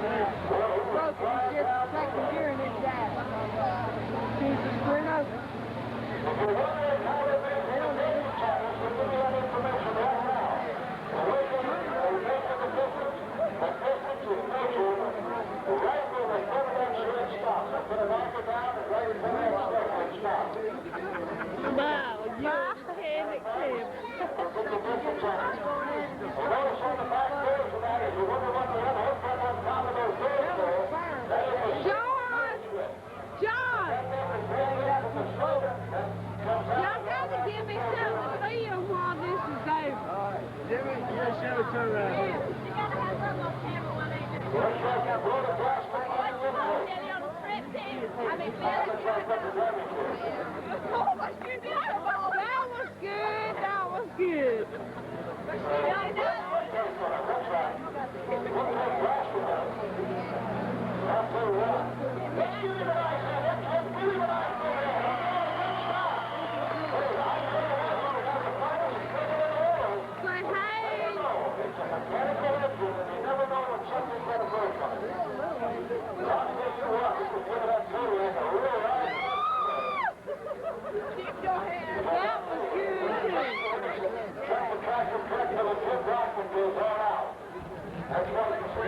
Broke it. It's just the second gear and it's that. Choose the screen open. If you're wondering how to make the speed channels, we'll give you that information right now. The way to make the distance is measured right where the front of that shirt stops. I'm going to knock it down and right where that shirt stops. Wow, you're a mechanic, Tim. Notice on the back doors of that, if you wonder what the other hook up on top of those doors for, that is a John! John! Y'all got to give me something to feel while this is over. Jimmy, your show turn around. You got to have something on camera when they do. I mean, oh, my goodness. That was good. That was good. That's what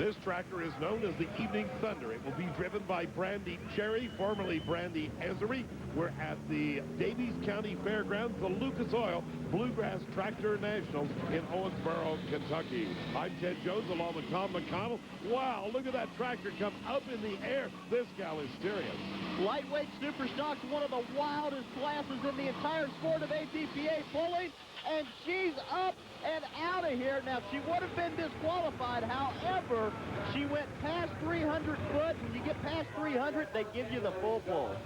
This tractor is known as the Evening Thunder. It will be driven by Brandy Cherry, formerly Brandy Ezery. We're at the Davies County Fairgrounds, the Lucas Oil Bluegrass Tractor Nationals in Owensboro, Kentucky. I'm Ted Jones along with Tom McConnell. Wow, look at that tractor come up in the air. This gal is serious. Lightweight super stock's one of the wildest classes in the entire sport of ATPA pulling, and she's up and out of here. Now, she would have been disqualified. However, she went past 300 foot. When you get past 300, they give you the full pull.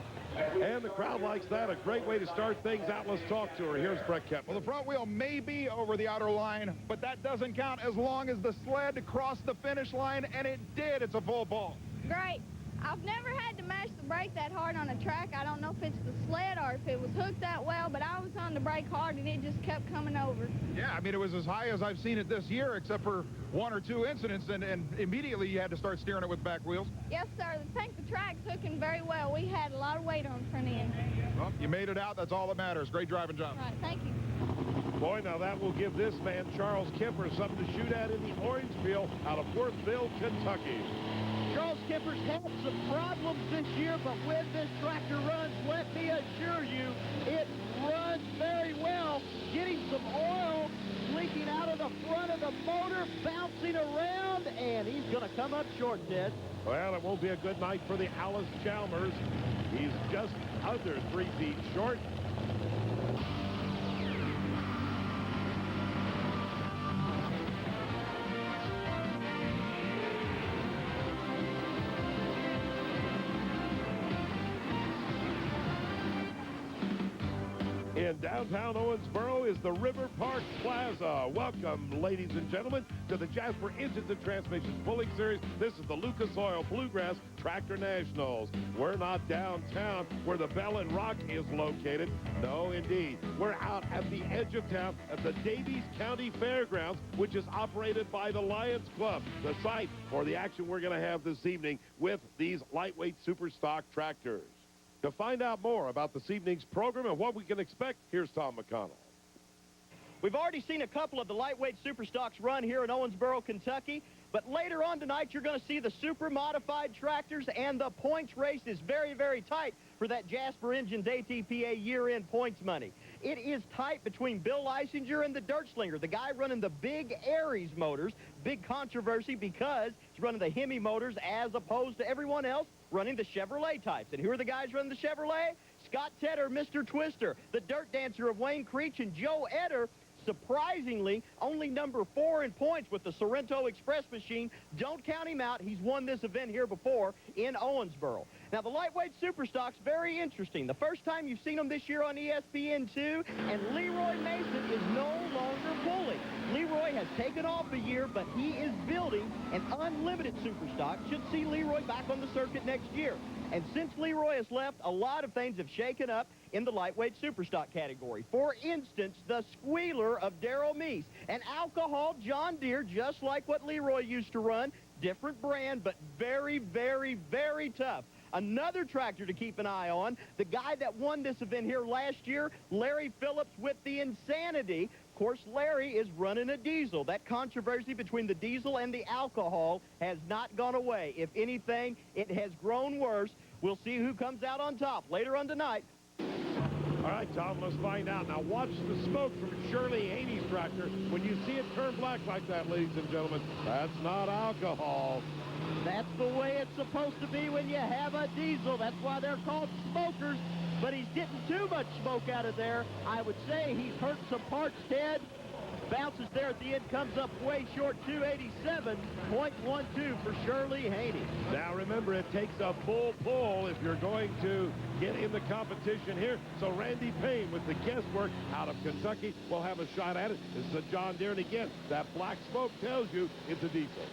And the crowd likes that. A great way to start things out. Let's talk to her. Here's Brett Kepler. Well, the front wheel may be over the outer line, but that doesn't count as long as the sled crossed the finish line, and it did. It's a full pull. Great. I've never had to mash the brake that hard on a track. I don't know if it's the sled or if it was hooked that well, but I was on the brake hard and it just kept coming over. Yeah, I mean, it was as high as I've seen it this year, except for one or two incidents, and immediately you had to start steering it with back wheels. Yes, sir. I think the track's hooking very well. We had a lot of weight on the front end. Well, you made it out. That's all that matters. Great driving job. All right, thank you. Boy, now that will give this man, Charles Kemper, something to shoot at in the orange field out of Worthville, Kentucky. Charles Kemper's had some problems this year, but when this tractor runs, let me assure you, it runs very well. Getting some oil leaking out of the front of the motor, bouncing around, and he's going to come up short, Ted. Well, it won't be a good night for the Alice Chalmers. He's just under 3 feet short. In downtown Owensboro is the River Park Plaza. Welcome, ladies and gentlemen, to the Jasper Engines and Transmissions Pulling Series. This is the Lucas Oil Bluegrass Tractor Nationals. We're not downtown where the Bell and Rock is located. No, indeed. We're out at the edge of town at the Davies County Fairgrounds, which is operated by the Lions Club, the site for the action we're going to have this evening with these lightweight super stock tractors. To find out more about this evening's program and what we can expect, here's Tom McConnell. We've already seen a couple of the lightweight super stocks run here in Owensboro, Kentucky, but later on tonight you're going to see the super modified tractors, and the points race is very, very tight for that Jasper Engines ATPA year-end points money. It is tight between Bill Leisinger and the Dirt Slinger, the guy running the big Aries motors. Big controversy because he's running the Hemi motors as opposed to everyone else running the Chevrolet types. And who are the guys running the Chevrolet? Scott Tedder, Mr. Twister, the Dirt Dancer of Wayne Creech, and Joe Etter, surprisingly, only number 4 in points with the Sorrento Express machine. Don't count him out. He's won this event here before in Owensboro. Now, the lightweight super stock's very interesting. The first time you've seen them this year on ESPN2, and Leroy Mason is no longer pulling. Leroy has taken off a year, but he is building an unlimited super stock. Should see Leroy back on the circuit next year. And since Leroy has left, a lot of things have shaken up in the lightweight superstock category. For instance, the squealer of Darrell Meese, an alcohol John Deere, just like what Leroy used to run. Different brand, but very, very, very tough. Another tractor to keep an eye on, the guy that won this event here last year, Larry Phillips with the Insanity. Of course, Larry is running a diesel. That controversy between the diesel and the alcohol has not gone away. If anything, it has grown worse. We'll see who comes out on top later on tonight. All right, Tom, let's find out. Now, watch the smoke from Shirley Haney's tractor. When you see it turn black like that, ladies and gentlemen, that's not alcohol. That's the way it's supposed to be when you have a diesel. That's why they're called smokers. But he's getting too much smoke out of there. I would say he's hurt some parts, Ted. Bounces there at the end, comes up way short, 287.12 for Shirley Haney. Now, remember, it takes a full pull if you're going to get in the competition here. So Randy Payne with the guesswork out of Kentucky will have a shot at it. This is a John Deere, and again, that black smoke tells you it's a diesel.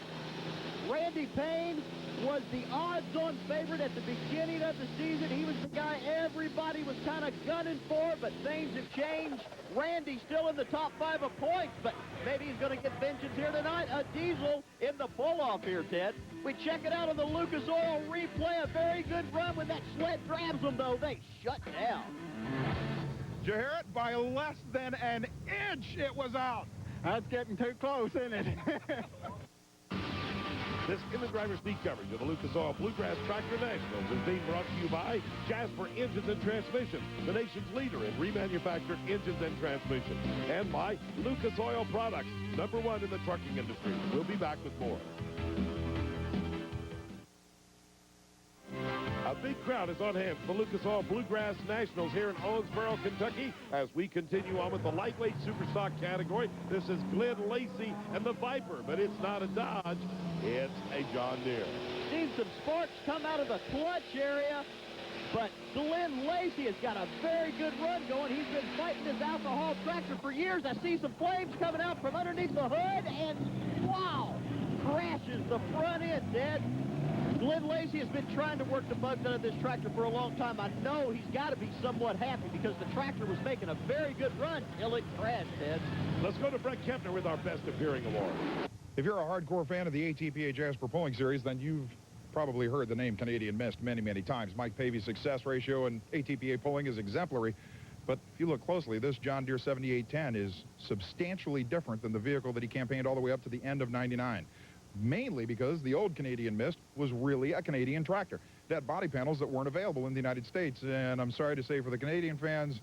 Randy Payne was the odds-on favorite at the beginning of the season. He was the guy everybody was kind of gunning for, but things have changed. Randy still in the top 5 of points, but maybe he's going to get vengeance here tonight. A diesel in the pull-off here, Ted. We check it out on the Lucas Oil replay. A very good run when that sled grabs them, though. They shut down. Did you hear it? By less than an inch, it was out. That's getting too close, isn't it? This in-the driver speed coverage of the Lucas Oil Bluegrass Tractor Nationals is being brought to you by Jasper Engines and Transmission, the nation's leader in remanufactured engines and transmissions, and by Lucas Oil Products, #1 in the trucking industry. We'll be back with more. A big crowd is on hand for the Lucas Oil Bluegrass Nationals here in Owensboro, Kentucky, as we continue on with the lightweight superstock category. This is Glenn Lacey and the Viper, but it's not a Dodge, it's a John Deere. Seen some sparks come out of the clutch area, but Glenn Lacey has got a very good run going. He's been fighting this alcohol tractor for years. I see some flames coming out from underneath the hood, and wow, crashes the front end, Ted. Glenn Lacey has been trying to work the bugs out of this tractor for a long time. I know he's got to be somewhat happy because the tractor was making a very good run till it crashed, Ted. Let's go to Brett Kempner with our Best Appearing Award. If you're a hardcore fan of the ATPA Jasper Pulling Series, then you've probably heard the name Canadian Mist many, many times. Mike Pavey's success ratio in ATPA pulling is exemplary. But if you look closely, this John Deere 7810 is substantially different than the vehicle that he campaigned all the way up to the end of '99. Mainly because the old Canadian Mist was really a Canadian tractor. It had body panels that weren't available in the United States. And I'm sorry to say for the Canadian fans,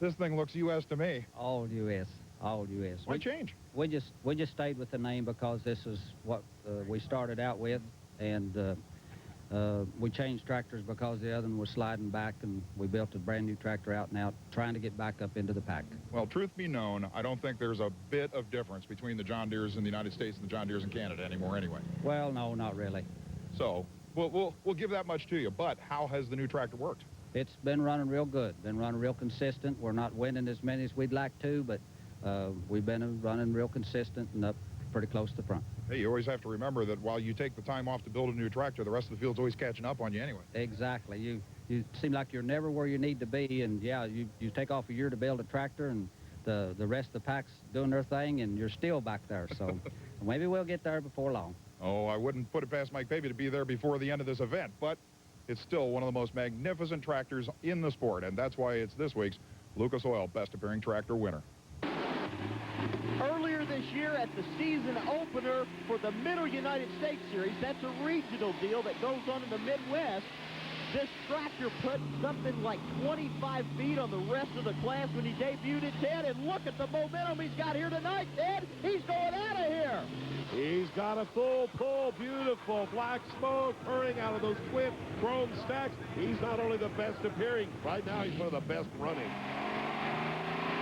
this thing looks U.S. to me. All U.S. All U.S. Why change? We just stayed with the name because this is what we started out with, and we changed tractors because the other one was sliding back, and we built a brand new tractor out and out, trying to get back up into the pack. Well, truth be known, I don't think there's a bit of difference between the John Deeres in the United States and the John Deeres in Canada anymore anyway. Well, no, not really. So we'll give that much to you. But how has the new tractor worked? It's been running real good, been running real consistent. We're not winning as many as we'd like to, but we've been running real consistent and up pretty close to the front. Hey, you always have to remember that while you take the time off to build a new tractor, the rest of the field's always catching up on you anyway. Exactly. You seem like you're never where you need to be, and yeah, you take off a year to build a tractor, and the rest of the pack's doing their thing, and you're still back there. So maybe we'll get there before long. Oh, I wouldn't put it past Mike Pavey to be there before the end of this event, but it's still one of the most magnificent tractors in the sport, and that's why it's this week's Lucas Oil Best Appearing Tractor winner. Earlier this year at the season opener for the Middle United States Series, that's a regional deal that goes on in the Midwest, this tractor put something like 25 feet on the rest of the class when he debuted it, Ted, and look at the momentum he's got here tonight, Ted. He's going out of here. He's got a full pull, beautiful black smoke pouring out of those twin chrome stacks. He's not only the best appearing, right now he's one of the best running.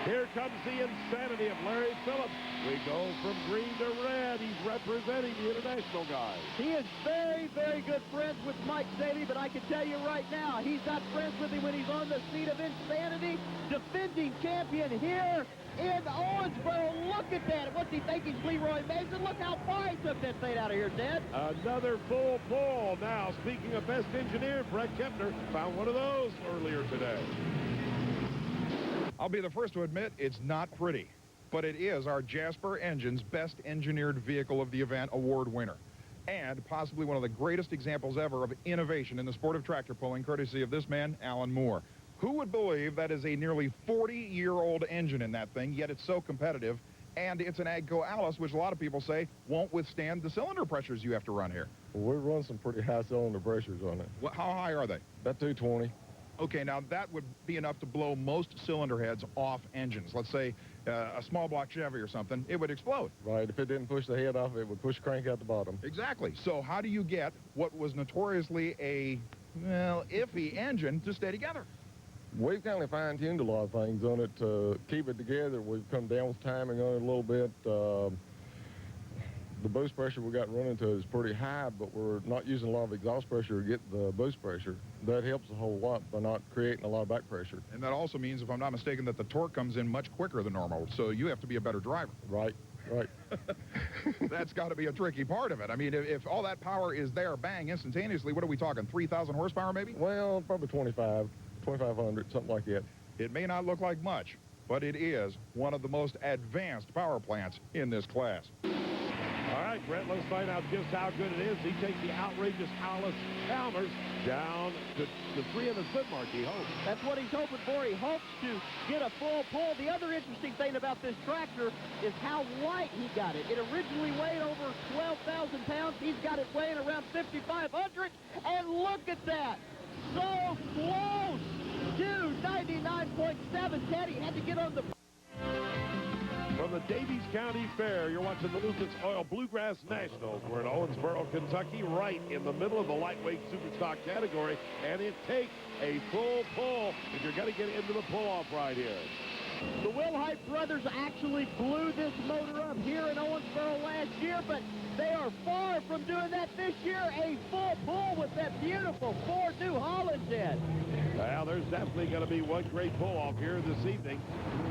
Here comes the insanity of Larry Phillips. We go from green to red. He's representing the international guys. He is very, very good friends with Mike Saley, but I can tell you right now, he's not friends with him when he's on the seat of insanity. Defending champion here in Owensboro. Look at that. What's he think? He's Leroy Mason. Look how far he took that thing out of here, Ted. Another full pull. Now, speaking of best engineer, Brett Kempner found one of those earlier today. I'll be the first to admit it's not pretty, but it is our Jasper Engines Best Engineered Vehicle of the Event award winner, and possibly one of the greatest examples ever of innovation in the sport of tractor pulling, courtesy of this man, Alan Moore. Who would believe that is a nearly 40-year-old engine in that thing, yet it's so competitive, and it's an Agco Alice, which a lot of people say won't withstand the cylinder pressures you have to run here. Well, we run some pretty high cylinder pressures on it. How high are they? About 220. Okay, now that would be enough to blow most cylinder heads off engines. Let's say a small block Chevy or something, it would explode. Right, if it didn't push the head off, it would push crank out the bottom. Exactly. So how do you get what was notoriously a, well, iffy engine to stay together? We've kind of fine-tuned a lot of things on it to keep it together. We've come down with timing on it a little bit. The boost pressure we got running to is pretty high, but we're not using a lot of exhaust pressure to get the boost pressure. That helps a whole lot by not creating a lot of back pressure. And that also means, if I'm not mistaken, that the torque comes in much quicker than normal, so you have to be a better driver. Right, right. That's got to be a tricky part of it. I mean, if all that power is there, bang, instantaneously, what are we talking, 3,000 horsepower maybe? Well, probably 2,500, something like that. It may not look like much, but it is one of the most advanced power plants in this class. All right, Brett, let's find out just how good it is. He takes the outrageous Alice Chalmers down to the 300-foot mark, he hopes. That's what he's hoping for. He hopes to get a full pull. The other interesting thing about this tractor is how light he got it. It originally weighed over 12,000 pounds. He's got it weighing around 5,500. And look at that. So close to 99.7. Ted, he had to get on the... From the Davies County Fair, you're watching the Lucas Oil Bluegrass Nationals. We're in Owensboro, Kentucky, right in the middle of the lightweight superstock category, and it takes a full pull if you're going to get into the pull-off right here. The Wilhite brothers actually blew this motor up here in Owensboro last year, but they are far from doing that this year. A full pull with that beautiful Ford New Holland, Ted. Well, there's definitely going to be one great pull-off here this evening.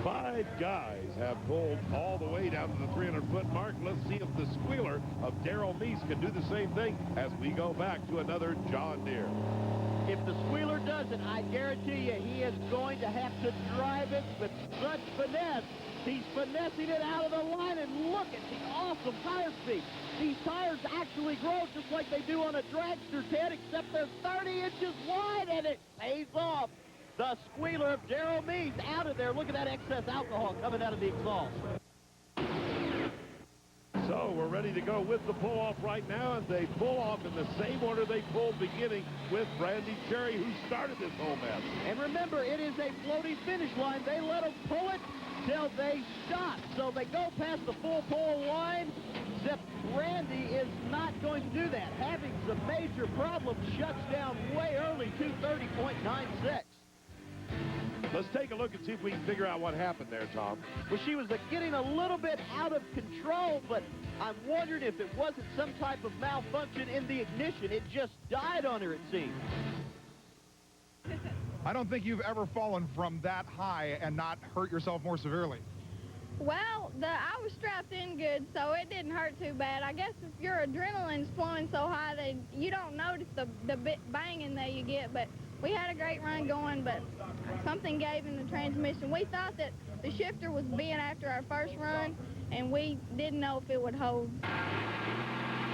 5 guys have pulled all the way down to the 300-foot mark. Let's see if the squealer of Darrell Meese can do the same thing as we go back to another John Deere. If the squealer does it, I guarantee you he is going to have to drive it with such finesse. He's finessing it out of the line, and look at the awesome tire speed. These tires actually grow just like they do on a dragster, Ted, except they're 30 inches wide, and it pays off. The squealer of Darrell Meese out of there. Look at that excess alcohol coming out of the exhaust. So we're ready to go with the pull-off right now, and they pull off in the same order they pulled beginning with Randy Cherry, who started this whole mess. And remember, it is a floating finish line. They let them pull it till they stop. So they go past the full pull line, except Randy is not going to do that. Having some major problems, shuts down way early, 230.96. Let's take a look and see if we can figure out what happened there, Tom. Well, she was getting a little bit out of control, but I'm wondering if it wasn't some type of malfunction in the ignition. It just died on her, it seems. I don't think you've ever fallen from that high and not hurt yourself more severely. Well, I was strapped in good, so it didn't hurt too bad. I guess if your adrenaline's flowing so high that you don't notice the bit banging that you get, but we had a great run going, but something gave in the transmission. We thought that the shifter was being after our first run, and we didn't know if it would hold.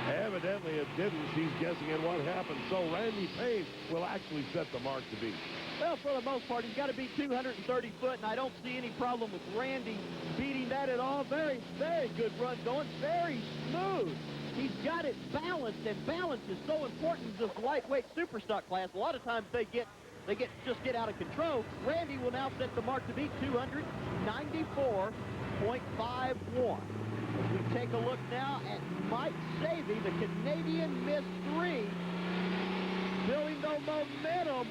Evidently it didn't. She's guessing at what happened. So Randy Payne will actually set the mark to beat. Well, for the most part, he's got to beat 230 foot, and I don't see any problem with Randy beating that at all. Very, very good run going. Very smooth. He's got it balanced, and balance is so important in this lightweight superstock class. A lot of times they just get out of control. Randy will now set the mark to beat 294.51. As we take a look now at Mike Savey, the Canadian Miss 3, building the momentum.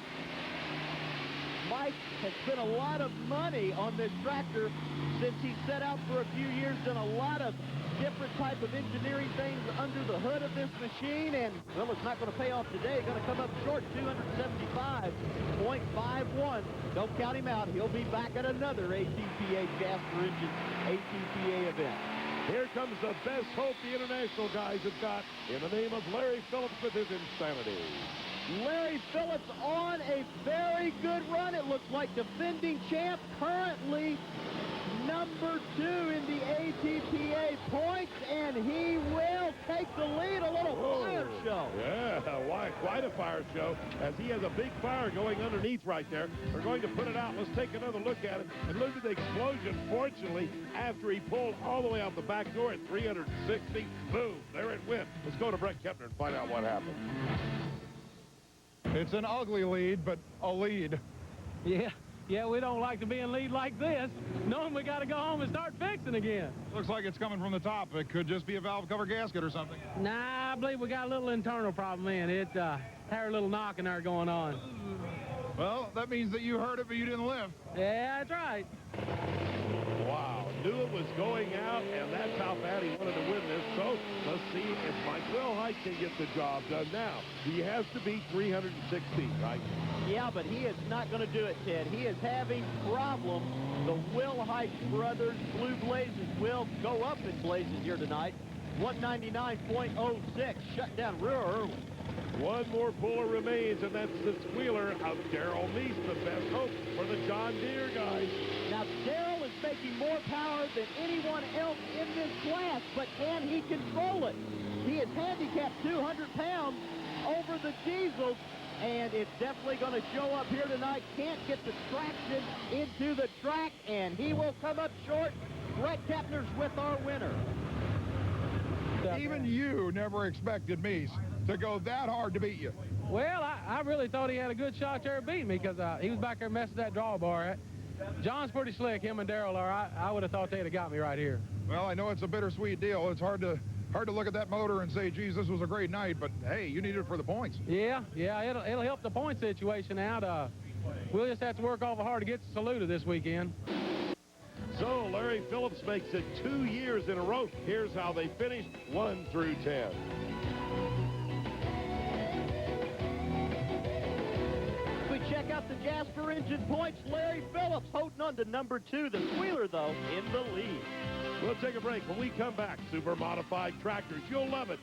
Mike has spent a lot of money on this tractor since he set out for a few years, done a lot of different type of engineering things under the hood of this machine, and, well, it's not going to pay off today. Going to come up short, 275.51. Don't count him out. He'll be back at another ATPA Jasper Engine ATPA event. Here comes the best hope the international guys have got in the name of Larry Phillips with his insanity. Larry Phillips on a very good run. It looks like defending champ, currently number 2 in the ATPA points, and he will take the lead. A little fire show. Yeah, quite a fire show, as he has a big fire going underneath right there. We're going to put it out. Let's take another look at it, and look at the explosion. Fortunately, after he pulled all the way out the back door at 360, boom, there it went. Let's go to Brett Kepner and find out what happened. It's an ugly lead, but a lead. Yeah, we don't like to be in lead like this, knowing we got to go home and start fixing again. Looks like it's coming from the top. It could just be a valve cover gasket or something. Nah, I believe we got a little internal problem in it. Had a little knocking there going on. Well, that means that you heard it, but you didn't lift. Yeah, that's right. Wow, knew it was going out, and that's how bad he wanted to win this. So let's see if Mike Wilhite can get the job done now. He has to beat 316, right? Yeah, but he is not going to do it, Ted. He is having problems. The Wilhite brothers, Blue Blazes, will go up in blazes here tonight. 199.06, shut down real early. One more puller remains, and that's the squealer of Darrell Meese, the best hope for the John Deere guys. Now, Darrell is making more power than anyone else in this class, but can he control it? is handicapped 200 pounds over the diesels, and it's definitely going to show up here tonight. Can't get the traction into the track, and he will come up short. Brett Kepner's with our winner. Even you never expected me to go that hard to beat you. Well, I really thought he had a good shot there at beating me because he was back there messing that drawbar. John's pretty slick. Him and Darrell are. I would have thought they'd have got me right here. Well, I know it's a bittersweet deal. It's hard to look at that motor and say, geez, this was a great night, but hey, you need it for the points. Yeah, it'll help the point situation out. We'll just have to work awful hard to get to Saluda this weekend. So Larry Phillips makes it 2 years in a row. Here's how they finished 1 through 10. We check out the Jasper engine points. Larry Phillips holding on to number 2. The Squealer, though, in the lead. We'll take a break. When we come back, Super Modified Tractors. You'll love it.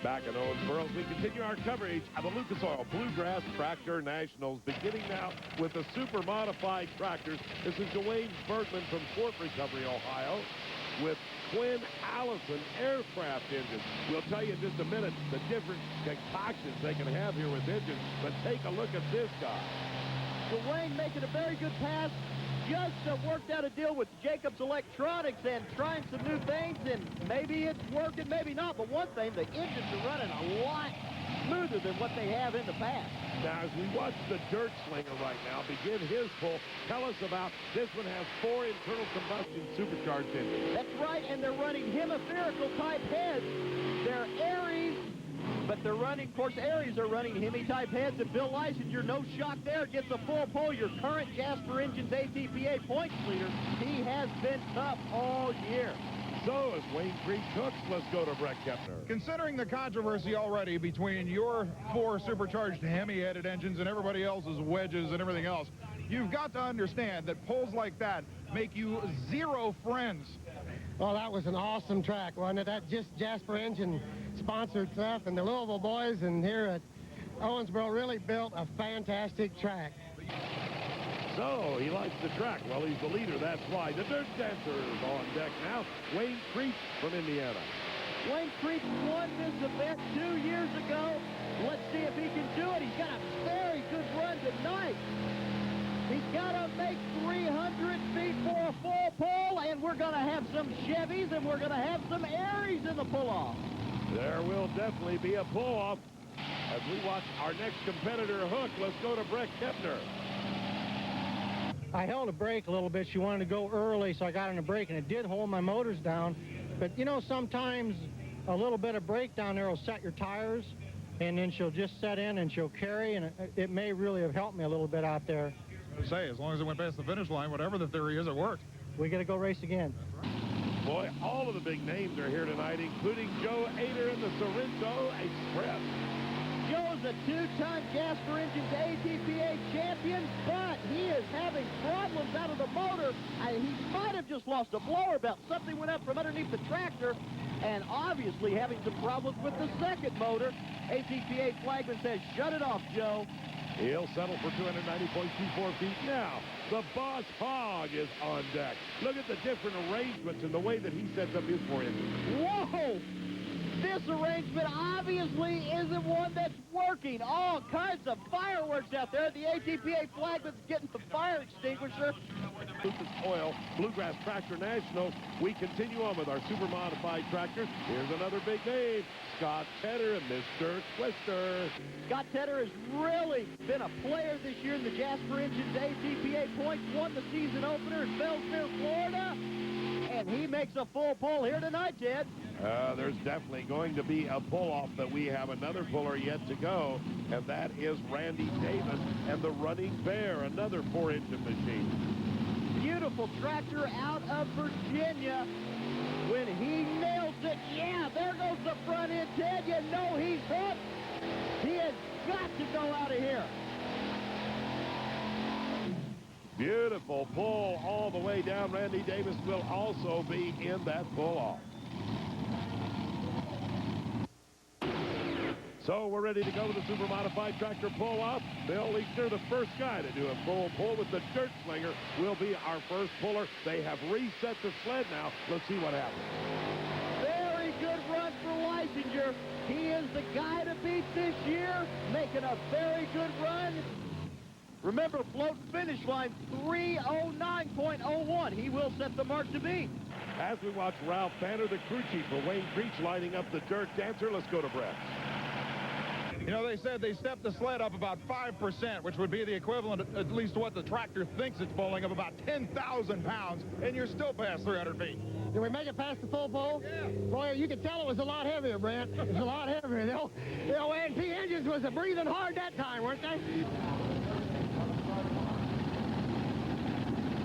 Back in Owensboro, we continue our coverage of the Lucas Oil Bluegrass Tractor Nationals, beginning now with the Super Modified Tractors. This is Dwayne Bergman from Fort Recovery, Ohio, with Quinn Allison aircraft engines. We'll tell you in just a minute the different concoctions they can have here with engines, but take a look at this guy. Dwayne making a very good pass. Just worked out a deal with Jacobs Electronics and trying some new things, and maybe it's working, maybe not. But one thing, the engines are running a lot smoother than what they have in the past. Now, as we watch the Dirt Slinger right now begin his pull, tell us about this one. Has 4 internal combustion supercharged engines. That's right, and they're running hemispherical type heads. They're Aries, but they're running, of course, Aries are running Hemi-type heads, and Bill Leisinger, no shock there, gets a full pull. Your current Jasper Engines ATPA points leader. He has been tough all year. So, as Wayne Creek cooks, let's go to Brett Kepner. Considering the controversy already between your 4 supercharged Hemi-headed engines and everybody else's wedges and everything else, you've got to understand that pulls like that make you 0 friends. Well, that was an awesome track, wasn't it? That just Jasper Engine sponsored stuff, and the Louisville boys and here at Owensboro really built a fantastic track. So, he likes the track. Well, he's the leader, that's why. The Dirt Dancers on deck now. Wayne Creek from Indiana. Wayne Creek won this event 2 years ago. Let's see if he can do it. He's got a very good run tonight. He's got to make 300 feet for a full pull, and we're going to have some Chevys, and we're going to have some Aries in the pull-off. There will definitely be a pull-off. As we watch our next competitor hook, let's go to Brett Kepner. I held a brake a little bit. She wanted to go early, so I got on a brake, and it did hold my motors down. But, you know, sometimes a little bit of brake down there will set your tires, and then she'll just set in and she'll carry, and it may really have helped me a little bit out there. Say, as long as it went past the finish line, whatever the theory is, it worked. We got to go race again. Boy, all of the big names are here tonight, including Joe Ader in the Sorrento Express. Joe's a 2-time Jasper Engines ATPA champion, but he is having problems out of the motor. He might have just lost a blower belt. Something went up from underneath the tractor, and obviously having some problems with the second motor. ATPA flagman says, shut it off, Joe. He'll settle for 290.24 feet now. The Boss Hog is on deck. Look at the different arrangements and the way that he sets up his 4 engines. Whoa! This arrangement obviously isn't one that's working. All kinds of fireworks out there. The ATPA flagman's getting the fire extinguisher. Lucas Oil Bluegrass Tractor Nationals. We continue on with our super modified tractors. Here's another big name, Scott Tedder and Mr. Twister. Scott Tedder has really been a player this year in the Jasper Engines ATPA points. Won the season opener in Beltsville, Florida. And he makes a full pull here tonight, Ted. There's definitely going to be a pull-off, but we have another puller yet to go, and that is Randy Davis and the Running Bear, another 4-engine machine. Beautiful tractor out of Virginia. When he nails it, yeah, there goes the front end, Ted. You know he's hooked. He has got to go out of here. Beautiful pull all the way down. Randy Davis will also be in that pull-off. So we're ready to go to the super modified tractor pull-off. Bill Leachner, the first guy to do a full pull with the Dirt Slinger, will be our first puller. They have reset the sled now. Let's see what happens. There the guy to beat this year, making a very good run. Remember, float finish line 3:09.01. He will set the mark to beat. As we watch Ralph Banner, the crew chief for Wayne Creech, lining up the dirt dancer, let's go to Brett. You know, they said they stepped the sled up about 5%, which would be the equivalent, at least to what the tractor thinks it's pulling, of about 10,000 pounds, and you're still past 300 feet. Did we make it past the full pull? Yeah. Boy, you could tell it was a lot heavier, Brent. It was a lot heavier. The old A&P engines was breathing hard that time, weren't they?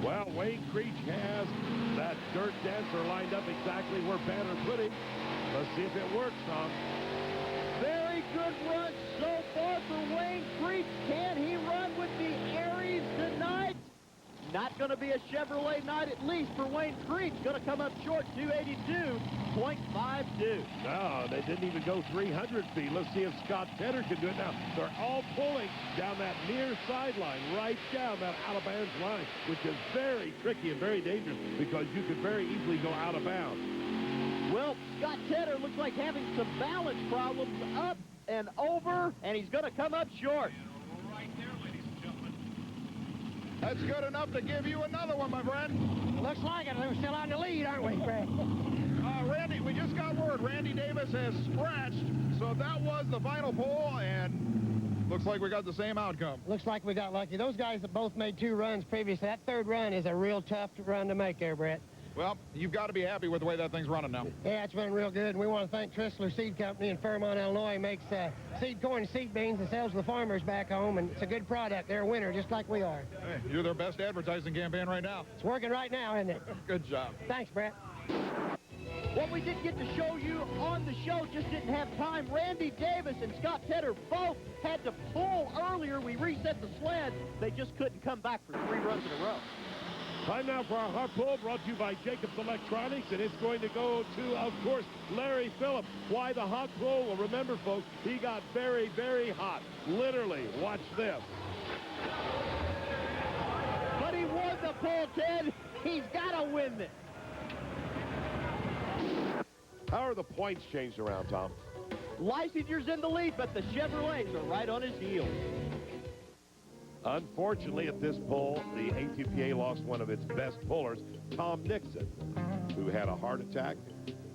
Well, Wayne Creech has that dirt dancer lined up exactly where Banner put him. Let's see if it works, Tom. Very good run so far for Wayne Creech. Can he run with the Aries tonight? Not going to be a Chevrolet night, at least for Wayne Creech. Going to come up short, 282.52. No, they didn't even go 300 feet. Let's see if Scott Tedder can do it now. They're all pulling down that near sideline, right down that out-of-bounds line, which is very tricky and very dangerous because you could very easily go out of bounds. Well, Scott Tedder looks like having some balance problems up and over, and he's going to come up short. That's good enough to give you another one, my friend. Looks like it. We're still on the lead, aren't we, Brent? Randy, we just got word. Randy Davis has scratched, so that was the final pull, and looks like we got the same outcome. Looks like we got lucky. Those guys that both made 2 runs previously, that 3rd run is a real tough run to make there, Brett. Well, you've got to be happy with the way that thing's running now. Yeah, it's been real good. And we want to thank Tristler Seed Company in Fairmont, Illinois. Makes seed corn and seed beans and sells to the farmers back home. And it's a good product. They're a winner, just like we are. Hey, you're their best advertising campaign right now. It's working right now, isn't it? Good job. Thanks, Brett. What we didn't get to show you on the show, just didn't have time. Randy Davis and Scott Tedder both had to pull earlier. We reset the sled. They just couldn't come back for 3 runs in a row. Time now for our hot pull, brought to you by Jacobs Electronics, and it's going to go to, of course, Larry Phillip. Why the hot pull? Well, remember, folks, he got very, very hot. Literally, watch this. But he won the pull, Ted. He's got to win this. How are the points changed around, Tom? Leisinger's in the lead, but the Chevrolets are right on his heels. Unfortunately, at this pull, the ATPA lost one of its best pullers, Tom Nixon, who had a heart attack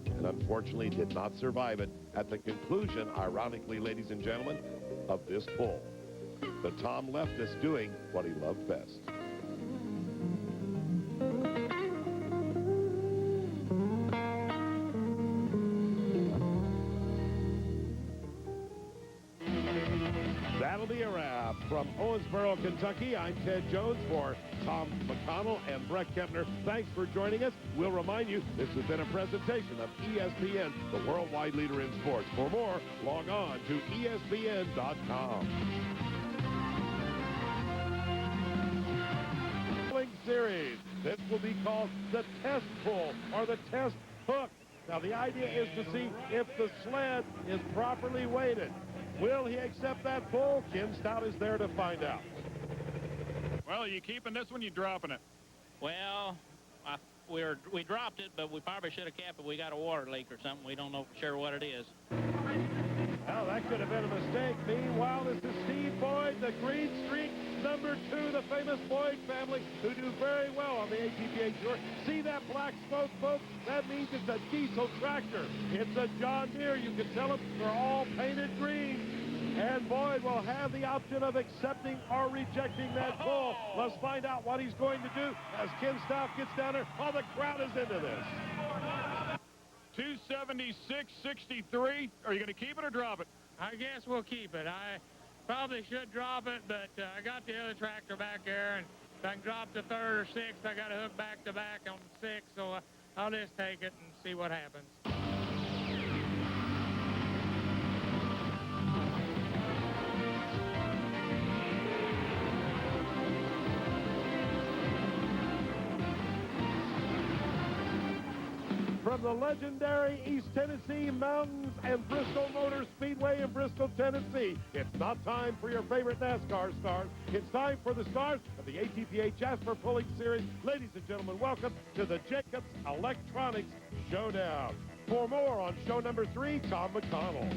and unfortunately did not survive it at the conclusion, ironically, ladies and gentlemen, of this pull. But Tom left us doing what he loved best. That'll be a wrap. From Owensboro, Kentucky, I'm Ted Jones for Tom McConnell and Brett Kempner. Thanks for joining us. We'll remind you, this has been a presentation of ESPN, the worldwide leader in sports. For more, log on to ESPN.com. Series. This will be called the test pull or the test hook. Now, the idea is to see if the sled is properly weighted. Will he accept that pull? Ken Stout is there to find out. Well, are you keeping this one? You dropping it? Well, we dropped it, but we probably should have kept it. We got a water leak or something. We don't know for sure what it is. Well, that could have been a mistake. Meanwhile, this is Steve Boyd, the Green Streak #2, the famous Boyd family, who do very well on the ATPA Tour. See that black smoke, folks? That means it's a diesel tractor. It's a John Deere. You can tell them they're all painted green. And Boyd will have the option of accepting or rejecting that pull. Let's find out what he's going to do as Ken Stout gets down there. Oh, the crowd is into this. 276.63. Are you going to keep it or drop it? I guess we'll keep it. I probably should drop it, but I got the other tractor back there, and if I can drop the 3rd or 6th, I got to hook back to back on 6, so I'll just take it and see what happens. From the legendary East Tennessee Mountains and Bristol Motor Speedway in Bristol, Tennessee, it's not time for your favorite NASCAR stars. It's time for the stars of the ATPA Jasper Pulling Series. Ladies and gentlemen, welcome to the Jacobs Electronics Showdown. For more on show number 3, Tom McConnell.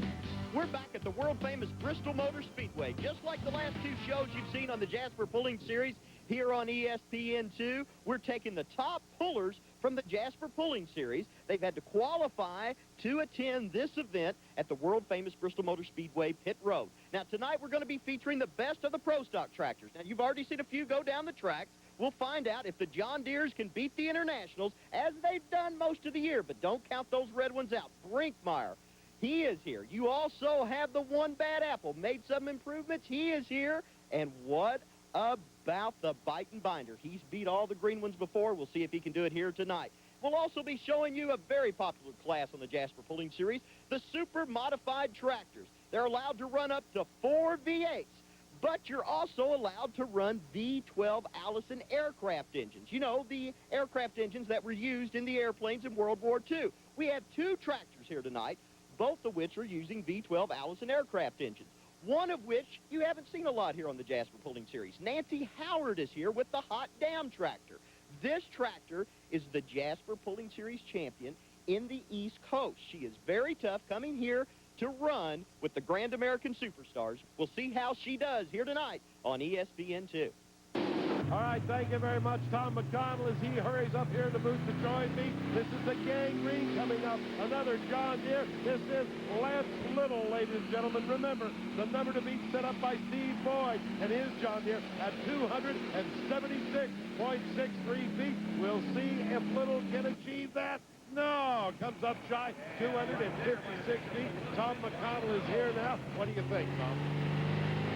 We're back at the world-famous Bristol Motor Speedway. Just like the last two shows you've seen on the Jasper Pulling Series here on ESPN2, we're taking the top pullers from the Jasper Pulling Series. They've had to qualify to attend this event at the world-famous Bristol Motor Speedway Pit Road. Now, tonight we're going to be featuring the best of the Pro Stock tractors. Now, you've already seen a few go down the tracks. We'll find out if the John Deeres can beat the Internationals, as they've done most of the year, but don't count those red ones out. Brinkmeyer, he is here. You also have the one bad apple. Made some improvements. He is here. And what about the Bite and Binder? He's beat all the green ones before. We'll see if he can do it here tonight. We'll also be showing you a very popular class on the Jasper Pulling Series, the Super Modified Tractors. They're allowed to run up to 4 V8s, but you're also allowed to run V12 Allison aircraft engines. You know, the aircraft engines that were used in the airplanes in World War II. We have 2 tractors here tonight, both of which are using V12 Allison aircraft engines, one of which you haven't seen a lot here on the Jasper Pulling Series. Nancy Howard is here with the Hot Dam tractor. This tractor is the Jasper Pulling Series champion in the East Coast. She is very tough, coming here to run with the Grand American Superstars. We'll see how she does here tonight on ESPN2. All right, thank you very much, Tom McConnell, as he hurries up here in the booth to join me. This is the Gang Green coming up, another John Deere. This is Lance Little, ladies and gentlemen. Remember, the number to beat set up by Steve Boyd and his John Deere at 276.63 feet. We'll see if Little can achieve that. No, comes up shy, 256 feet. Tom McConnell is here now. What do you think, Tom?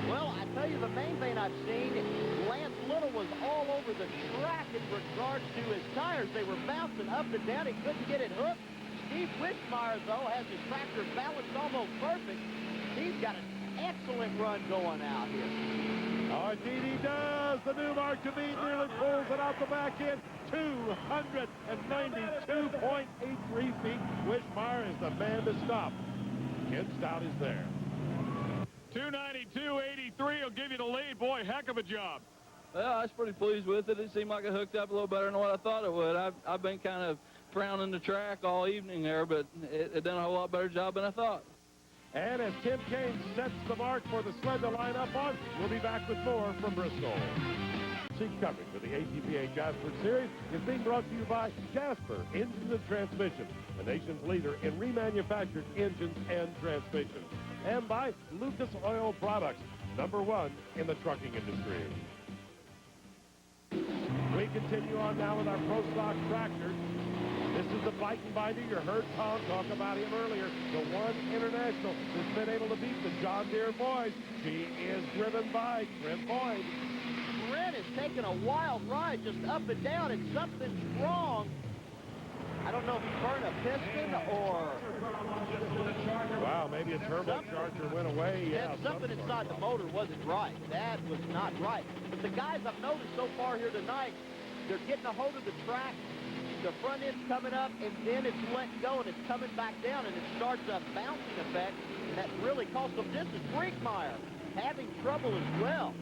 Well, I tell you, the main thing I've seen, Lance Little was all over the track in regards to his tires. They were bouncing up and down. He couldn't get it hooked. Steve Wishmeyer, though, has his tractor balanced almost perfect. He's got an excellent run going out here. Oh, indeed he does. The new mark to beat nearly pulls it out the back end. 292.83 feet. Wishmeyer is the man to stop. Ken Stout is there. 292.83 will give you the lead. Boy, heck of a job. Well, I was pretty pleased with it. It seemed like it hooked up a little better than what I thought it would. I've been kind of frowning the track all evening there, but it done a whole lot better job than I thought. And as Tim Kaine sets the mark for the sled to line up on, we'll be back with more from Bristol. Coverage for the ATPA Jasper Series is being brought to you by Jasper Engines and Transmission, the nation's leader in remanufactured engines and transmissions, and by Lucas Oil Products, #1 in the trucking industry. We continue on now with our Pro Stock tractors. This is the Bite and Binder. You heard Tom talk about him earlier. The one international that's been able to beat the John Deere boys. She is driven by Trent Boyd. Trent is taking a wild ride just up and down, and something's wrong. I don't know if he burned a piston or... Wow, maybe a turbocharger went away. Yeah, something inside the motor wasn't right. That was not right. But the guys I've noticed so far here tonight, they're getting a hold of the track. The front end's coming up, and then it's let go, and it's coming back down, and it starts a bouncing effect, and that really cost them. This is Brinkmeyer having trouble as well.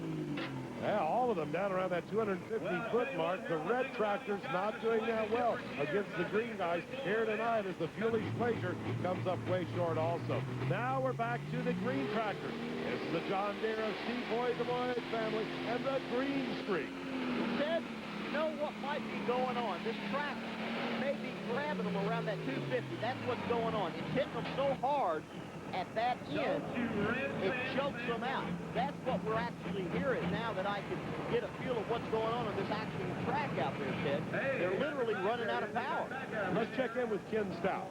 Yeah, all of them down around that 250-foot mark. The red tractor's not doing that well against the green guys here tonight as the Fuelish Glacier comes up way short also. Now we're back to the green tractor. This is the John Deere of Steve Boyd, the Boyd family, and the green streak. Ted, you know what might be going on? This tractor may be grabbing them around that 250. That's what's going on. It's hitting them so hard at that end, it chokes them out. That's what we're actually hearing now that I can get a feel of what's going on this actual track out there, Ted. They're literally running out of power. Let's check in with Ken Stout.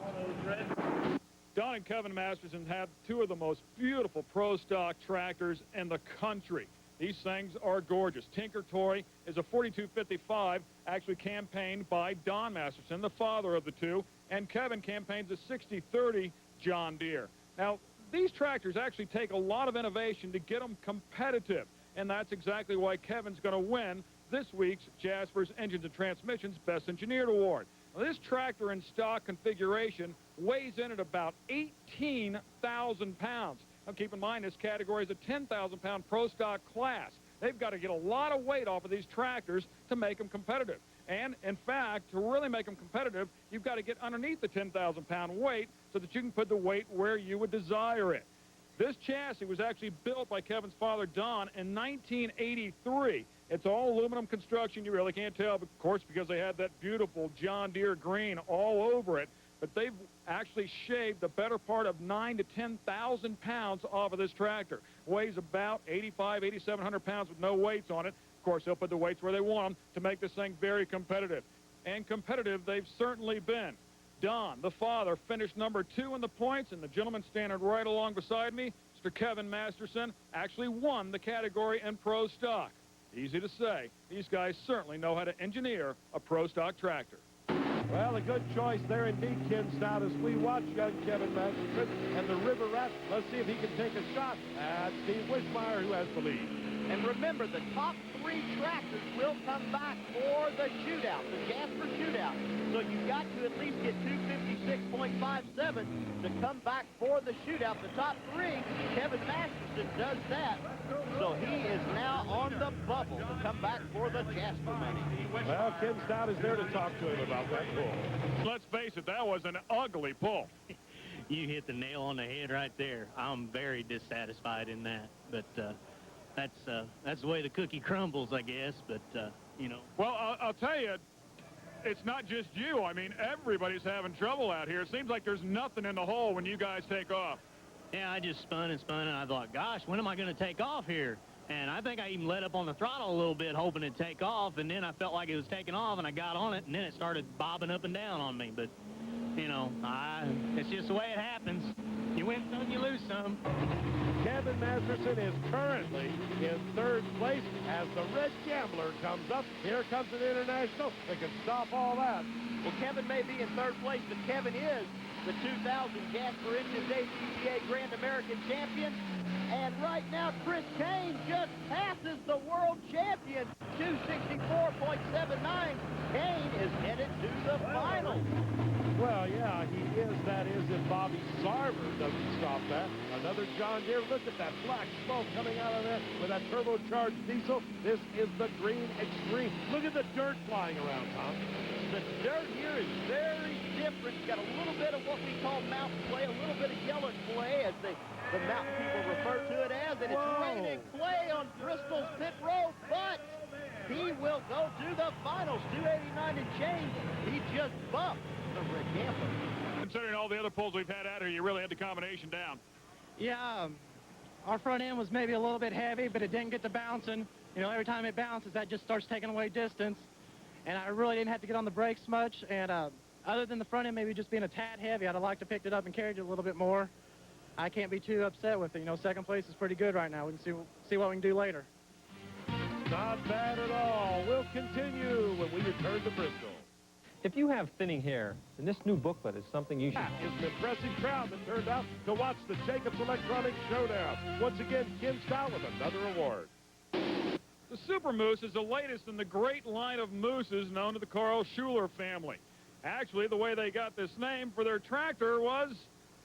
Don and Kevin Masterson have 2 of the most beautiful Pro Stock tractors in the country. These things are gorgeous. Tinker Toy is a 4255, actually campaigned by Don Masterson, the father of the 2, and Kevin campaigns a 6030 John Deere. Now, these tractors actually take a lot of innovation to get them competitive, and that's exactly why Kevin's going to win this week's Jasper's Engines and Transmissions Best Engineered Award. Now, this tractor in stock configuration weighs in at about 18,000 pounds. Now, keep in mind, this category is a 10,000-pound Pro Stock class. They've got to get a lot of weight off of these tractors to make them competitive. And, in fact, to really make them competitive, you've got to get underneath the 10,000-pound weight so that you can put the weight where you would desire it. This chassis was actually built by Kevin's father, Don, in 1983. It's all aluminum construction. You really can't tell, of course, because they had that beautiful John Deere green all over it. But they've actually shaved the better part of 9,000 to 10,000 pounds off of this tractor. Weighs about 8,700 pounds with no weights on it. Of course, they'll put the weights where they want them to make this thing very competitive. And competitive they've certainly been. Don, the father, finished number 2 in the points, and the gentleman standing right along beside me, Mr. Kevin Masterson, actually won the category in Pro Stock. Easy to say, these guys certainly know how to engineer a Pro Stock tractor. Well, a good choice there indeed, Ken Stout, as we watch young Kevin Masterson and the River Rat. Let's see if he can take a shot at Steve Wishmeyer, who has the lead. And remember, the top 3 tractors will come back for the shootout, the Jasper shootout. So you've got to at least get 256.57 to come back for the shootout. The top 3, Kevin Masterson does that. So he is now on the bubble to come back for the Jasper money. Well, Ken Stout is there to talk to him about that pull. Let's face it, that was an ugly pull. You hit the nail on the head right there. I'm very dissatisfied in that, but that's the way the cookie crumbles, I guess. But you know. Well, I'll tell you, it's not just you. I mean, everybody's having trouble out here. It seems like there's nothing in the hole when you guys take off. Yeah, I just spun and spun, and I thought, gosh, when am I going to take off here? And I think I even let up on the throttle a little bit, hoping it'd take off, and then I felt like it was taking off, and I got on it, and then it started bobbing up and down on me. But, you know, it's just the way it happens. You win some, you lose some. Kevin Masterson is currently in 3rd place as the Red Gambler comes up. Here comes an international that can stop all that. Well, Kevin may be in 3rd place, but Kevin is the 2000 Jasper Engines ATPA Grand American Champion. And right now, Chris Kane just passes the world champion, 264.79. Kane is headed to the finals. Well, yeah, he is. That is if Bobby Sarver doesn't stop that. Another John Deere. Look at that black smoke coming out of that with that turbocharged diesel. This is the Green Extreme. Look at the dirt flying around, Tom. The dirt here is very different. It's got a little bit of what we call mountain clay, a little bit of yellow clay, as the mountain people refer to it as, and it's raining clay on Bristol's pit road, but he will go to the finals, 289 and change. He just bumped the Red Gambler. Considering all the other pulls we've had out here, you really had the combination down. Yeah, our front end was maybe a little bit heavy, but it didn't get to bouncing. You know, every time it bounces, that just starts taking away distance. And I really didn't have to get on the brakes much. And other than the front end maybe just being a tad heavy, I'd have liked to pick it up and carried it a little bit more. I can't be too upset with it. You know, 2nd place is pretty good right now. We can see what we can do later. Not bad at all. We'll continue when we return to Bristol. If you have thinning hair, then this new booklet is something you should... It's an impressive crowd that turned out to watch the Jacobs Electronics Showdown. Once again, Ken Stout with another award. The Super Moose is the latest in the great line of mooses known to the Carl Schuler family. Actually, the way they got this name for their tractor was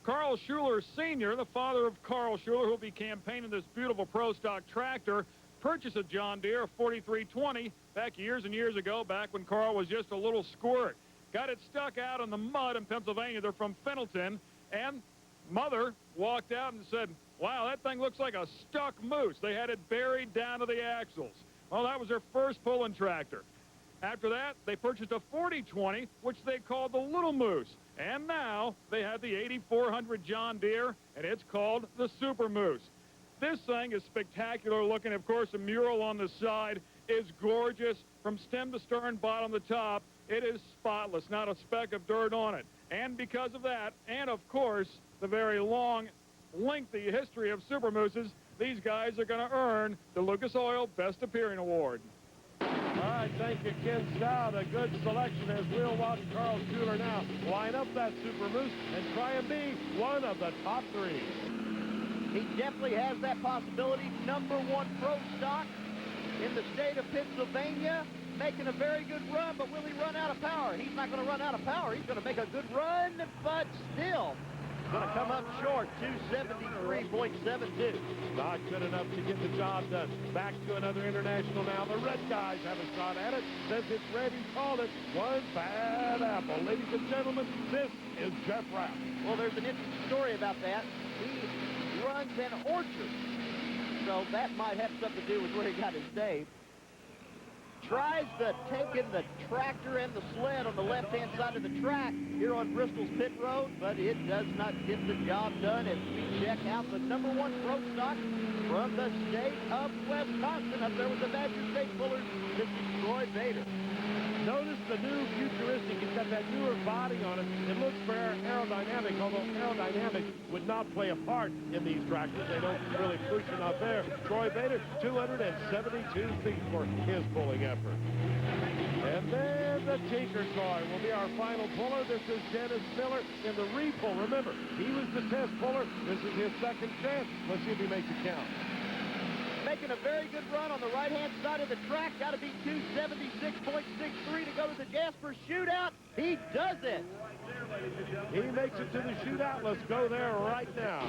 Carl Schuler Sr., the father of Carl Schuler, who will be campaigning this beautiful Pro Stock tractor, purchased a John Deere 4320 back years and years ago, back when Carl was just a little squirt. Got it stuck out in the mud in Pennsylvania. They're from Fenelton, and Mother walked out and said, wow, that thing looks like a stuck moose. They had it buried down to the axles. Well, that was their first pulling tractor. After that, they purchased a 4020, which they called the Little Moose. And now they have the 8400 John Deere, and it's called the Super Moose. This thing is spectacular looking. Of course, the mural on the side is gorgeous. From stem to stern, bottom to top, it is spotless, not a speck of dirt on it. And because of that, and of course, the very long, lengthy history of Super Mooses, these guys are going to earn the Lucas Oil Best Appearing Award. All right, thank you, Ken Stout. A good selection as we'll watch Carl Schuler now line up that Super Moose and try and be one of the top 3. He definitely has that possibility. #1 Pro Stock in the state of Pennsylvania, making a very good run, but will he run out of power? He's not going to run out of power. He's going to make a good run, but still going to come up short, 273.72. Not good enough to get the job done. Back to another international now. The red guys have a shot at it. Says it's ready. Called it. One bad apple. Ladies and gentlemen, this is Jeff Rapp. Well, there's an interesting story about that. He runs in Orchard. So that might have something to do with where he got his name. Tries to take in the tractor and the sled on the left-hand side of the track here on Bristol's pit road, but it does not get the job done as we check out the #1 pro stock from the state of Wisconsin. Up there with the Badger State Pullers, this is Troy Bader. Notice the new futuristic. It's got that newer body on it. It looks very aerodynamic, although aerodynamics would not play a part in these tractors. They don't really push enough there. Troy Bader, 272 feet for his pulling effort. And then the Tinker Toy will be our final puller. This is Dennis Miller in the re-pull. Remember, he was the test puller. This is his second chance. Let's see if he makes it count. Making a very good run on the right-hand side of the track. Got to be 276.63 to go to the Jasper Shootout. He does it. He makes it to the shootout. Let's go there right now.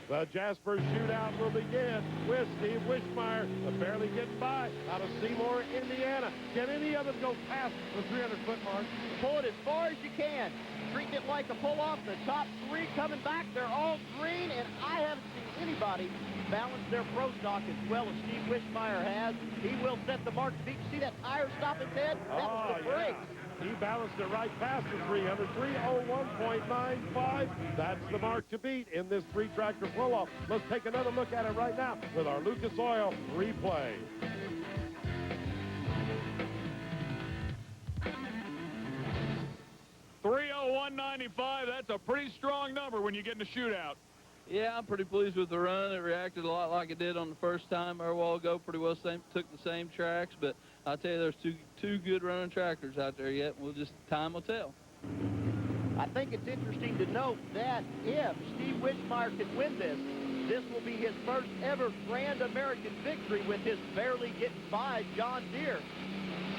The Jasper Shootout will begin with Steve Wishmeyer barely getting by out of Seymour, Indiana. Can any of them go past the 300-foot mark? Pull it as far as you can. Treating it like a pull-off. The top three coming back. They're all green, and I haven't seen anybody balance their pro stock as well as Steve Wishmeyer has. He will set the mark to beat. You see that tire stopping, Ted? That was the brakes. Yeah. He balanced it right past the 300, 301.95. That's the mark to beat in this three-tractor pull-off. Let's take another look at it right now with our Lucas Oil replay. .301.95, that's a pretty strong number when you get in a shootout. Yeah, I'm pretty pleased with the run. It reacted a lot like it did on the first time there a while ago. Pretty well took the same tracks, but I'll tell you, there's two good running tractors out there yet. Time will tell. I think it's interesting to note that if Steve Wishmeyer can win this, this will be his first ever Grand American victory with his barely getting by John Deere.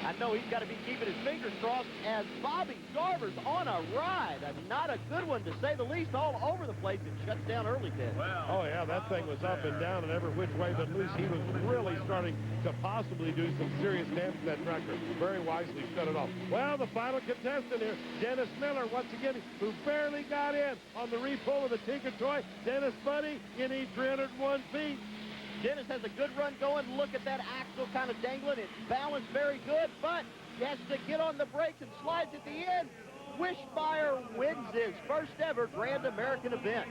I know he's got to be keeping his fingers crossed as Bobby Garver's on a ride. Not a good one, to say the least, all over the place. It shuts down early, Ted. Oh, yeah, that thing was up and down and every which way but loose. He was really starting to possibly do some serious damage to that tractor. Very wisely shut it off. Well, the final contestant here, Dennis Miller, once again, who barely got in on the re-pull of the Tinker Toy. Dennis, buddy, you need 301 feet. Dennis has a good run going. Look at that axle kind of dangling. It's balanced very good, but he has to get on the brakes and slides at the end. Wishmeyer wins his first ever Grand American event.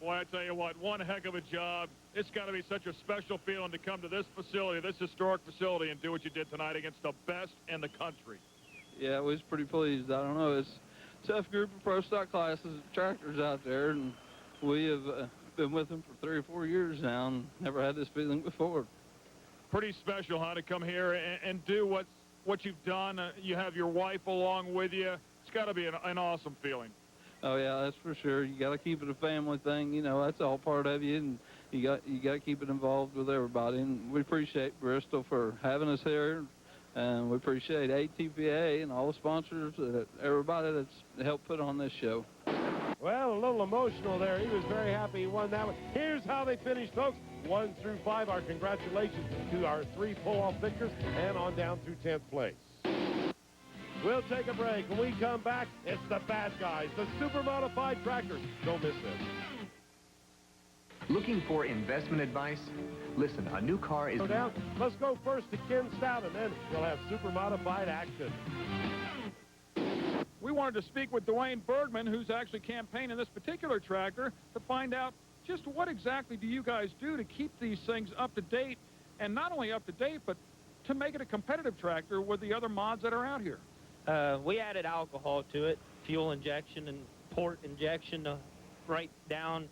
Boy, I tell you what, one heck of a job. It's got to be such a special feeling to come to this facility, this historic facility, and do what you did tonight against the best in the country. Yeah, we was pretty pleased. I don't know, it's a tough group of pro stock classes tractors out there, and we have been with them for 3 or 4 years now and never had this feeling before. Pretty special, huh, to come here and do what you've done. You have your wife along with you. It's got to be an awesome feeling. Oh yeah, that's for sure. You got to keep it a family thing. You know, that's all part of you, and you got to keep it involved with everybody. And we appreciate Bristol for having us here, and we appreciate ATPA and all the sponsors, everybody that's helped put on this show. Well, a little emotional there. He was very happy he won that one. Here's how they finished, folks. 1 through 5, our congratulations to our 3 pull-off victors, and on down through 10th place. We'll take a break. When we come back, it's the bad guys, the super modified tractors. Don't miss this. Looking for investment advice? Listen, a new car is... Down. Let's go first to Ken Stout, and then we'll have super modified action. We wanted to speak with Dwayne Bergman, who's actually campaigning this particular tractor, to find out just what exactly do you guys do to keep these things up to date, and not only up to date, but to make it a competitive tractor with the other mods that are out here. We added alcohol to it, fuel injection and port injection to write down.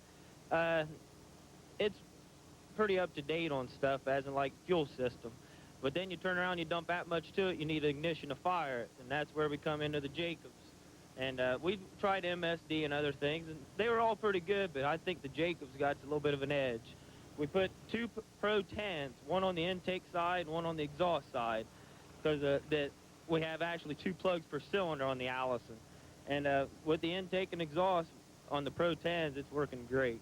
It's pretty up to date on stuff, as in like fuel system. But then you turn around, you dump that much to it, you need ignition to fire it, and that's where we come into the Jacobs. And we tried MSD and other things, and they were all pretty good, but I think the Jacobs got a little bit of an edge. We put 2 Pro 10s, one on the intake side and one on the exhaust side, because that we have actually 2 plugs per cylinder on the Allison. And with the intake and exhaust on the Pro 10s, it's working great.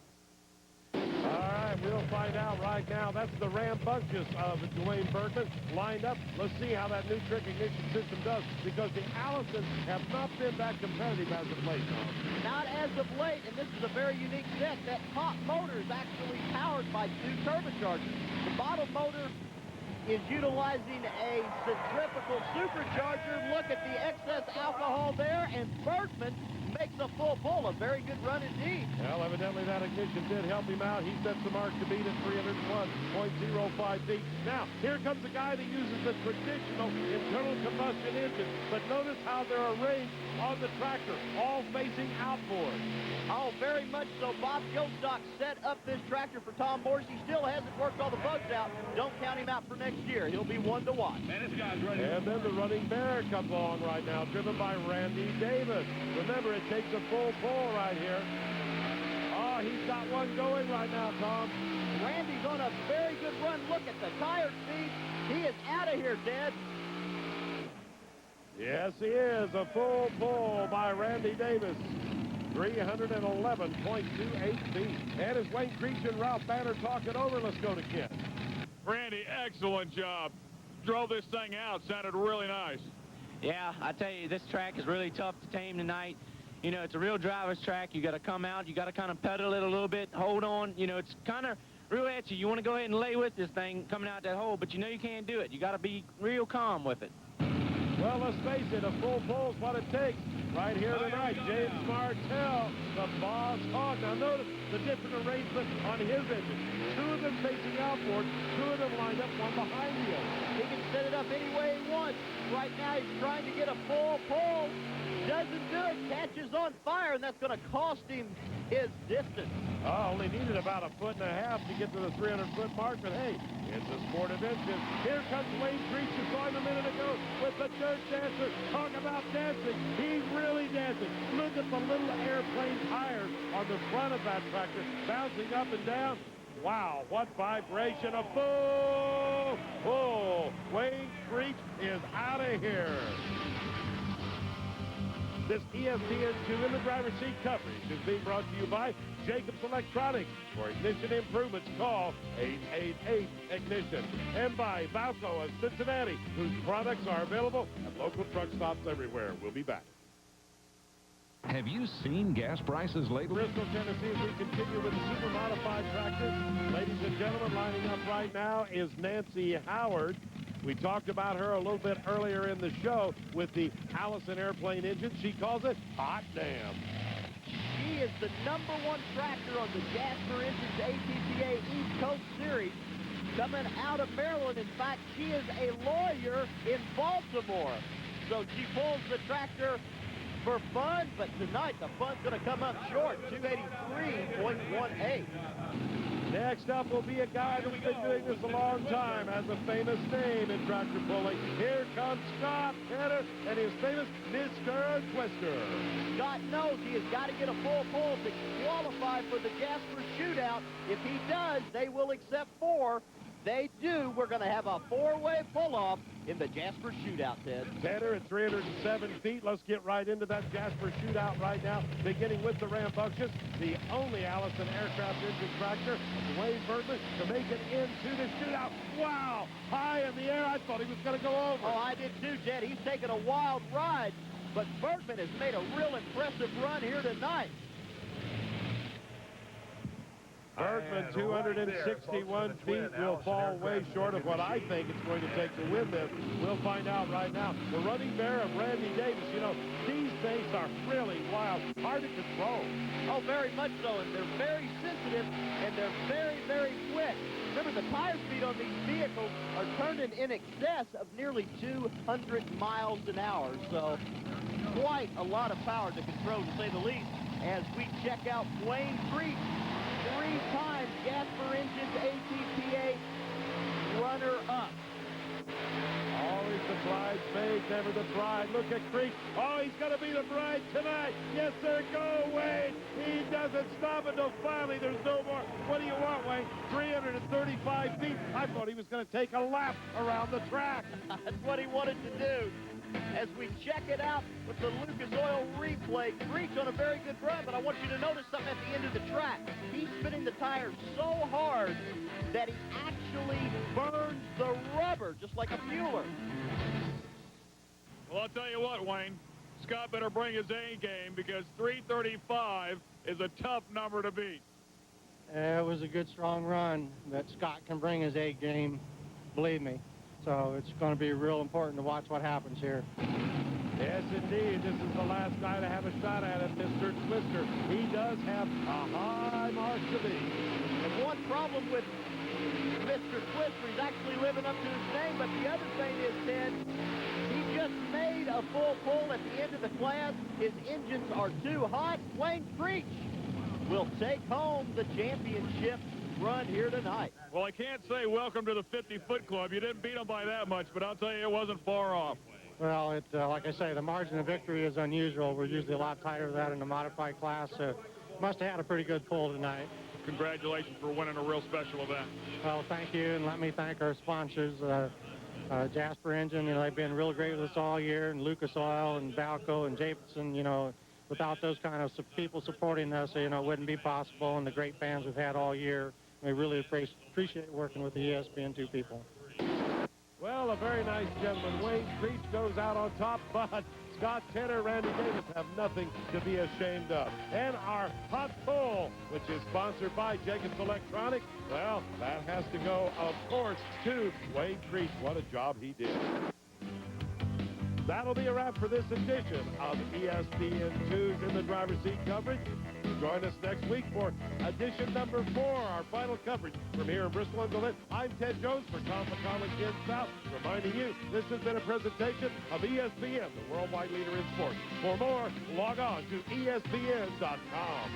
All right. time. We'll find out right now. That's the rambunctious of Dwayne Bergman lined up. Let's see how that new trick ignition system does, because the Allisons have not been that competitive as of late, Tom. Not as of late, and this is a very unique set. That top motor is actually powered by 2 turbochargers. The bottom motor is utilizing a centrifugal supercharger. Look at the excess alcohol there, and Bergman makes a full pull. A very good run indeed. Well, evidently that ignition did help him out. He sets the mark to beat at 301.05 feet. Now, here comes a guy that uses the traditional internal combustion engine, but notice how they're arranged on the tractor, all facing outboard. Oh, very much so. Bob Jostock set up this tractor for Tom Morris. He still hasn't worked all the bugs out. Don't count him out for next year. He'll be one to watch. And then the running bear comes along right now, driven by Randy Davis. Remember, it takes a full pull right here. Oh, he's got one going right now, Tom. Randy's on a very good run. Look at the tire speed. He is out of here, Ted. Yes, he is. A full pull by Randy Davis. 311.28 feet. And as Wayne Creech and Ralph Banner talk it over, let's go to Kent. Randy, excellent job. Drove this thing out. Sounded really nice. Yeah, I tell you, this track is really tough to tame tonight. You know, it's a real driver's track. You got to come out. You got to kind of pedal it a little bit, hold on. You know, it's kind of real at you. You want to go ahead and lay with this thing coming out that hole, but you know you can't do it. You got to be real calm with it. Well, let's face it, a full pull is what it takes right here tonight. James Martell, the boss hog. Now notice the different arrangement on his engine. 2 of them facing outboard, 2 of them lined up, one behind the other. He can set it up any way he wants. Right now he's trying to get a full pull. Doesn't do it, catches on fire, and that's going to cost him his distance. Only needed about 1.5 feet to get to the 300-foot mark, but hey, it's a sport of inches. Here comes Wayne Creech, you saw him a minute ago with the dirt dancer. Talk about dancing. He's really dancing. Look at the little airplane tires on the front of that tractor, bouncing up and down. Wow, what vibration. A full pull. Wayne Creech is out of here. This ESPN2 in the driver's seat coverage is being brought to you by Jacobs Electronics. For ignition improvements, call 888-IGNITION. And by Valco of Cincinnati, whose products are available at local truck stops everywhere. We'll be back. Have you seen gas prices lately? Bristol, Tennessee, as we continue with the super modified tractor. Ladies and gentlemen, lining up right now is Nancy Howard. We talked about her a little bit earlier in the show with the Allison airplane engine. She calls it hot damn. She is the #1 tractor on the Jasper Engines ATPA East Coast Series, coming out of Maryland. In fact, she is a lawyer in Baltimore. So she pulls the tractor for fun, but tonight the fun's going to come up short, 283.18. Next up will be a guy that's been doing this a long time, has a famous name in tractor pulling. Here comes Scott Penner and his famous Mr. Twister. Scott knows he has got to get a full pull to qualify for the Jasper Shootout. If he does, they will accept 4. They do. We're going to have a 4-way pull-off in the Jasper Shootout, Ted. Penner at 307 feet. Let's get right into that Jasper Shootout right now, beginning with the rambunctious, the only Allison aircraft engine tractor, Dwayne Bergman, to make it into the shootout. Wow! High in the air. I thought he was going to go over. Oh, I did too, Ted. He's taken a wild ride, but Bergman has made a real impressive run here tonight. Bergman, 261 feet, will fall way short of what I think it's going to take to win this. We'll find out right now. The running bear of Randy Davis, you know, these things are really wild, hard to control. Oh, very much so, and they're very sensitive, and they're very, very quick. Remember, the tire speed on these vehicles are turning in excess of nearly 200 miles an hour, so quite a lot of power to control, to say the least, as we check out Wayne Creech, 3 times Jasper Engines ATPA runner-up. Always the bridesmaid, never the bride. Look at Creech. Oh, he's going to be the bride tonight. Yes, sir. Go, Wayne. He doesn't stop until finally there's no more. What do you want, Wayne? 335 feet. I thought he was going to take a lap around the track. That's what he wanted to do. as we check it out with the Lucas Oil replay. Creech on a very good run, but I want you to notice something at the end of the track. He's spinning the tires so hard that he actually burns the rubber, just like a fueler. Well, I'll tell you what, Wayne. Scott better bring his A game because 335 is a tough number to beat. It was a good, strong run that Scott can bring his A game, believe me. So it's going to be real important to watch what happens here. Yes, indeed. This is the last guy to have a shot at it, Mr. Twister. He does have a high mark to beat. And one problem with Mr. Twister, he's actually living up to his name, but the other thing is, Ted, he just made a full pull at the end of the class. His engines are too hot. Wayne Creech will take home the championship run here tonight. Well, I can't say welcome to the 50-foot club. You didn't beat them by that much, but I'll tell you, it wasn't far off. Well, like I say, the margin of victory is unusual. We're usually a lot tighter than that in the modified class, so must have had a pretty good pull tonight. Congratulations for winning a real special event. Well, thank you, and let me thank our sponsors, Jasper Engine. You know, they've been real great with us all year, and Lucas Oil and Balco and Jacobson. You know, without those kind of people supporting us, you know, it wouldn't be possible, and the great fans we've had all year. We really appreciate working with the ESPN2 people. Well, a very nice gentleman. Wayne Creech goes out on top, but Scott Tanner, Randy Davis have nothing to be ashamed of. And our hot pull, which is sponsored by Jacobs Electronics, well, that has to go, of course, to Wayne Creech. What a job he did. That'll be a wrap for this edition of ESPN2's In the Driver's Seat coverage. Join us next week for edition number 4, our final coverage from here in Bristol and Berlin. I'm Ted Jones for Tom McConnell Ken South, reminding you this has been a presentation of ESPN, the worldwide leader in sports. For more, log on to ESPN.com.